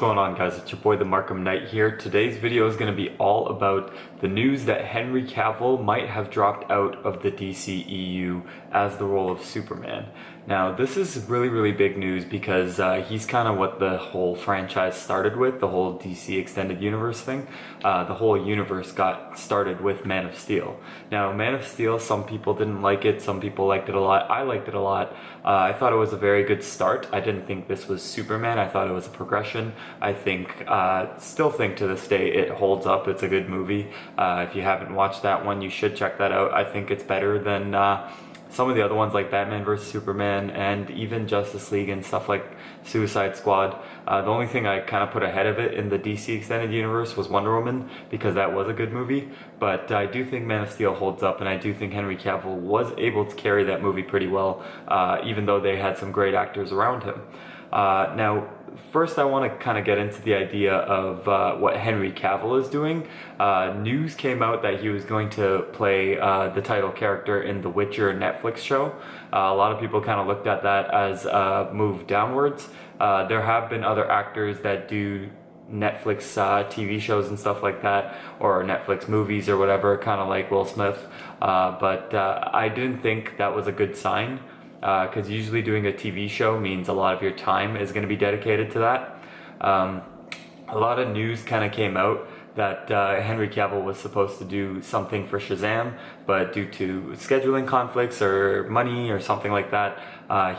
going on, guys? It's your boy the Markham Knight here. Today's video is going to be all about the news that Henry Cavill might have dropped out of the DCEU as the role of Superman. Now, this is really big news because he's kind of what the whole franchise started with, the whole DC Extended Universe thing. The whole universe got started with Man of Steel. Now, Man of Steel, some people didn't like it, some people liked it a lot. I liked it a lot. I thought it was a very good start. I didn't think this was Superman. I thought it was a progression. I still think to this day it holds up. It's a good movie. If you haven't watched that one, you should check that out. I think it's better than some of the other ones like Batman vs. Superman and even Justice League and stuff like Suicide Squad. The only thing I kind of put ahead of it in the DC Extended Universe was Wonder Woman, because that was a good movie. But I do think Man of Steel holds up, and I do think Henry Cavill was able to carry that movie pretty well, even though they had some great actors around him. Now, first I want to kind of get into the idea of what Henry Cavill is doing. News came out that he was going to play the title character in the Witcher Netflix show. A lot of people kind of looked at that as a move downwards. There have been other actors that do Netflix TV shows and stuff like that, or Netflix movies or whatever, kind of like Will Smith. But I didn't think that was a good sign. Because usually doing a TV show means a lot of your time is going to be dedicated to that. A lot of news kind of came out that Henry Cavill was supposed to do something for Shazam, but due to scheduling conflicts or money or something like that,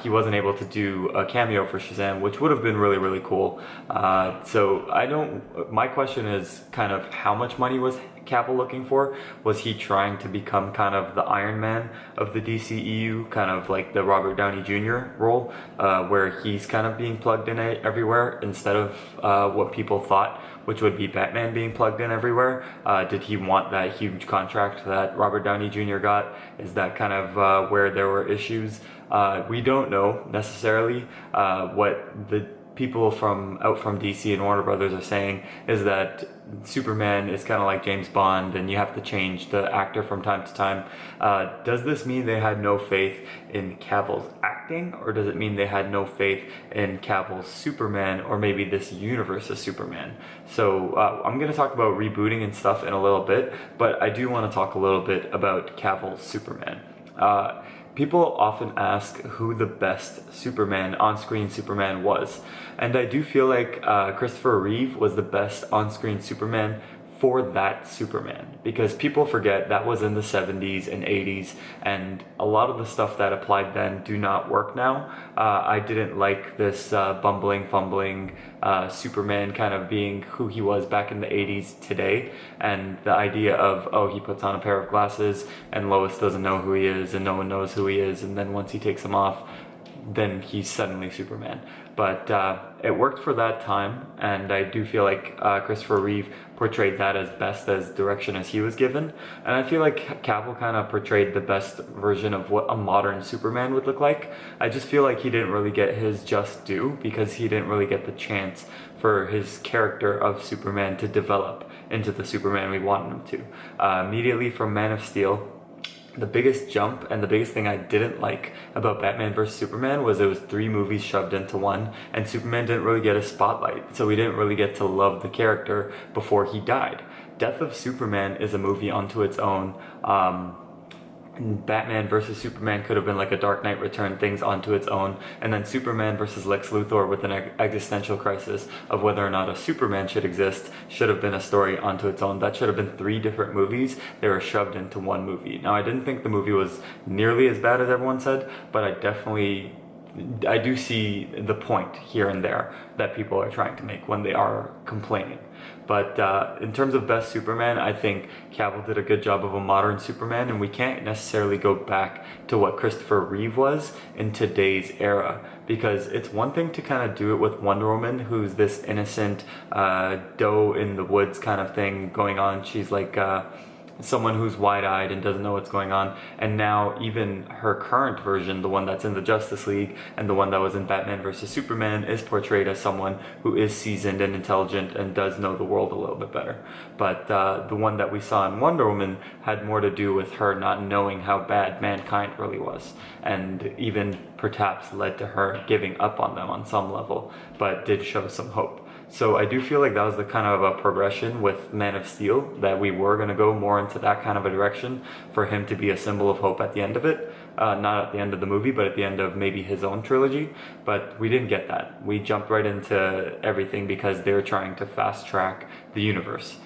he wasn't able to do a cameo for Shazam, which would have been really cool. My question is kind of how much money was Cavill looking for? Was he trying to become kind of the Iron Man of the DCEU, kind of like the Robert Downey Jr. role, where he's kind of being plugged in everywhere instead of what people thought, which would be Batman being plugged in everywhere? Did he want that huge contract that Robert Downey Jr. got? Is that kind of where there were issues? We don't know necessarily. What the people out from DC and Warner Brothers are saying is that Superman is kind of like James Bond, and you have to change the actor from time to time. Does this mean they had no faith in Cavill's acting, or does it mean they had no faith in Cavill's Superman, or maybe this universe of Superman? So I'm going to talk about rebooting and stuff in a little bit, but I do want to talk a little bit about Cavill's Superman. People often ask who the best Superman, on-screen Superman was. And I do feel like Christopher Reeve was the best on-screen Superman for that Superman, because people forget that was in the 70s and 80s, and a lot of the stuff that applied then do not work now. I didn't like this bumbling, fumbling Superman kind of being who he was back in the 80s today, and the idea of, oh, he puts on a pair of glasses and Lois doesn't know who he is and no one knows who he is, and then once he takes them off, then he's suddenly Superman. But it worked for that time, and I do feel like Christopher Reeve portrayed that as best as direction as he was given. And I feel like Cavill kind of portrayed the best version of what a modern Superman would look like. I just feel like he didn't really get his just due, because he didn't really get the chance for his character of Superman to develop into the Superman we wanted him to. Immediately from Man of Steel, the biggest jump and the biggest thing I didn't like about Batman vs. Superman was it was 3 movies shoved into one, and Superman didn't really get a spotlight, so we didn't really get to love the character before he died. Death of Superman is a movie unto its own. Batman vs. Superman could have been like a Dark Knight Return things onto its own, and then Superman vs. Lex Luthor with an existential crisis of whether or not a Superman should exist should have been a story onto its own. That should have been 3 different movies. They were shoved into one movie. Now, I didn't think the movie was nearly as bad as everyone said, but I do see the point here and there that people are trying to make when they are complaining. But in terms of best Superman, I think Cavill did a good job of a modern Superman, and we can't necessarily go back to what Christopher Reeve was in today's era, because it's one thing to kind of do it with Wonder Woman, who's this innocent doe in the woods kind of thing going on. She's like someone who's wide-eyed and doesn't know what's going on, and now even her current version, the one that's in the Justice League and the one that was in Batman vs. Superman, is portrayed as someone who is seasoned and intelligent and does know the world a little bit better. But the one that we saw in Wonder Woman had more to do with her not knowing how bad mankind really was, and even perhaps led to her giving up on them on some level, but did show some hope. So I do feel like that was the kind of a progression with Man of Steel, that we were going to go more into that kind of a direction for him to be a symbol of hope at the end of it. Not at the end of the movie, but at the end of maybe his own trilogy. But we didn't get that. We jumped right into everything because they're trying to fast track the universe.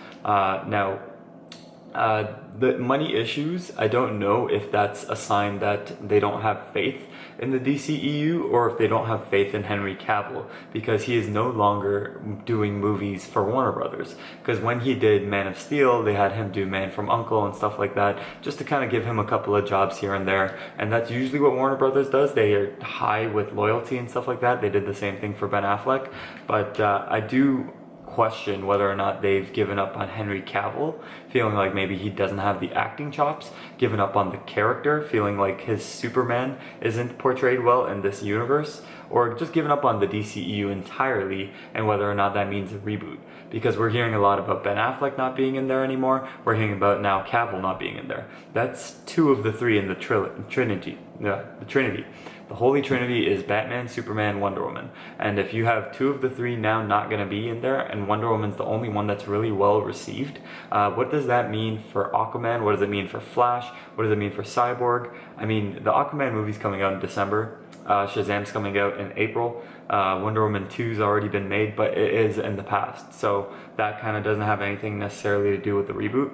The money issues, I don't know if that's a sign that they don't have faith in the DCEU or if they don't have faith in Henry Cavill, because he is no longer doing movies for Warner Brothers. Because when he did Man of Steel, they had him do Man from U.N.C.L.E. and stuff like that, just to kind of give him a couple of jobs here and there. And that's usually what Warner Brothers does. They are high with loyalty and stuff like that. They did the same thing for Ben Affleck. But I do question whether or not they've given up on Henry Cavill, feeling like maybe he doesn't have the acting chops, given up on the character, feeling like his Superman isn't portrayed well in this universe, or just given up on the DCEU entirely, and whether or not that means a reboot. Because we're hearing a lot about Ben Affleck not being in there anymore, we're hearing about now Cavill not being in there. That's two of the three in the Trinity. The Holy Trinity is Batman, Superman, Wonder Woman. And if you have two of the three now not going to be in there, and Wonder Woman's the only one that's really well received, what does that mean for Aquaman? What does it mean for Flash? What does it mean for Cyborg? I mean, the Aquaman movie's coming out in December. Shazam's coming out in April. Wonder Woman 2's already been made, but it is in the past. So that kind of doesn't have anything necessarily to do with the reboot.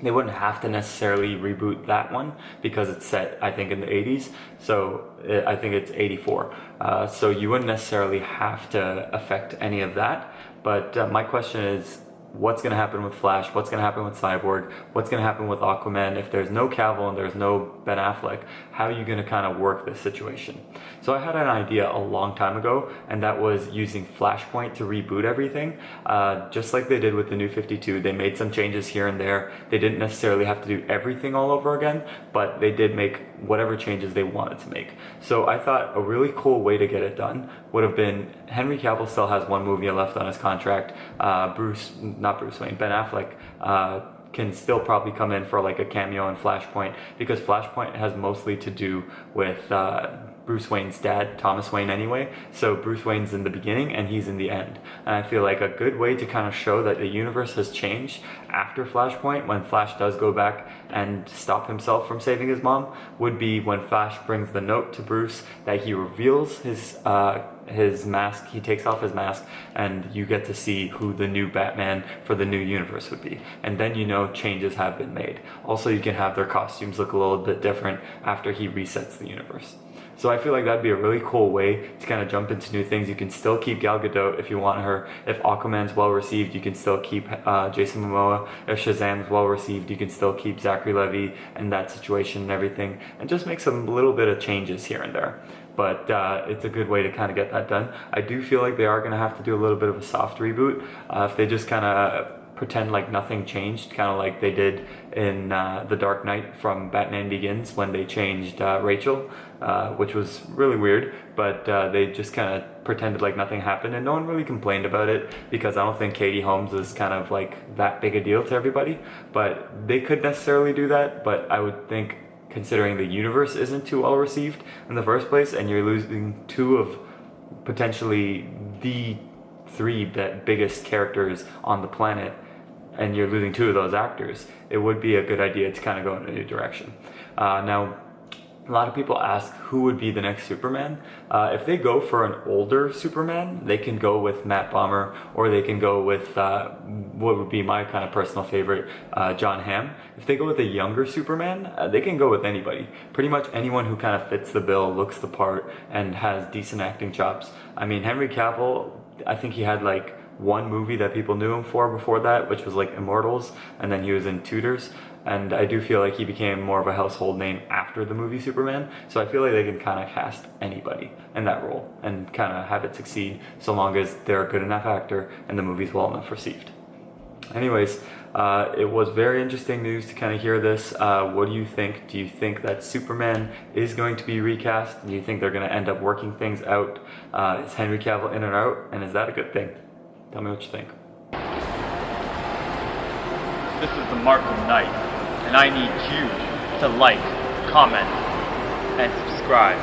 They wouldn't have to necessarily reboot that one because it's set, I think, in the 80s. So I think it's 84. So you wouldn't necessarily have to affect any of that. But my question is, what's going to happen with Flash? What's going to happen with Cyborg? What's going to happen with Aquaman? If there's no Cavill and there's no Ben Affleck, how are you going to kind of work this situation? So I had an idea a long time ago, and that was using Flashpoint to reboot everything. Just like they did with the New 52, they made some changes here and there. They didn't necessarily have to do everything all over again, but they did make whatever changes they wanted to make. So I thought a really cool way to get it done would have been, Henry Cavill still has one movie left on his contract. Ben Affleck can still probably come in for like a cameo in Flashpoint, because Flashpoint has mostly to do with Bruce Wayne's dad, Thomas Wayne, anyway. So Bruce Wayne's in the beginning and he's in the end. And I feel like a good way to kind of show that the universe has changed after Flashpoint, when Flash does go back and stop himself from saving his mom, would be when Flash brings the note to Bruce that he reveals his mask, he takes off his mask, and you get to see who the new Batman for the new universe would be. And then you know changes have been made. Also, you can have their costumes look a little bit different after he resets the universe. So I feel like that'd be a really cool way to kind of jump into new things. You can still keep Gal Gadot if you want her. If Aquaman's well received, you can still keep Jason Momoa. If Shazam's well received, you can still keep Zachary Levi and that situation and everything, and just make some little bit of changes here and there. But it's a good way to kind of get that done. I do feel like they are going to have to do a little bit of a soft reboot. If they just kind of pretend like nothing changed, kind of like they did in The Dark Knight from Batman Begins when they changed Rachel, which was really weird, but they just kind of pretended like nothing happened, and no one really complained about it, because I don't think Katie Holmes is kind of like that big a deal to everybody. But they could necessarily do that, but I would think, considering the universe isn't too well received in the first place, and you're losing two of potentially the three biggest characters on the planet, and you're losing two of those actors, it would be a good idea to kind of go in a new direction. Now, a lot of people ask who would be the next Superman. If they go for an older Superman, they can go with Matt Bomer, or they can go with what would be my kind of personal favorite, John Hamm. If they go with a younger Superman, they can go with anybody. Pretty much anyone who kind of fits the bill, looks the part, and has decent acting chops. I mean, Henry Cavill, I think he had like one movie that people knew him for before that, which was like Immortals, and then he was in Tudors. And I do feel like he became more of a household name after the movie Superman. So I feel like they can kind of cast anybody in that role and kind of have it succeed, so long as they're a good enough actor and the movie's well enough received. Anyways, it was very interesting news to kind of hear this. What do you think? Do you think that Superman is going to be recast? Do you think they're going to end up working things out? Is Henry Cavill in or out? And is that a good thing? Tell me what you think. This is the Markham Knight, and I need you to like, comment, and subscribe.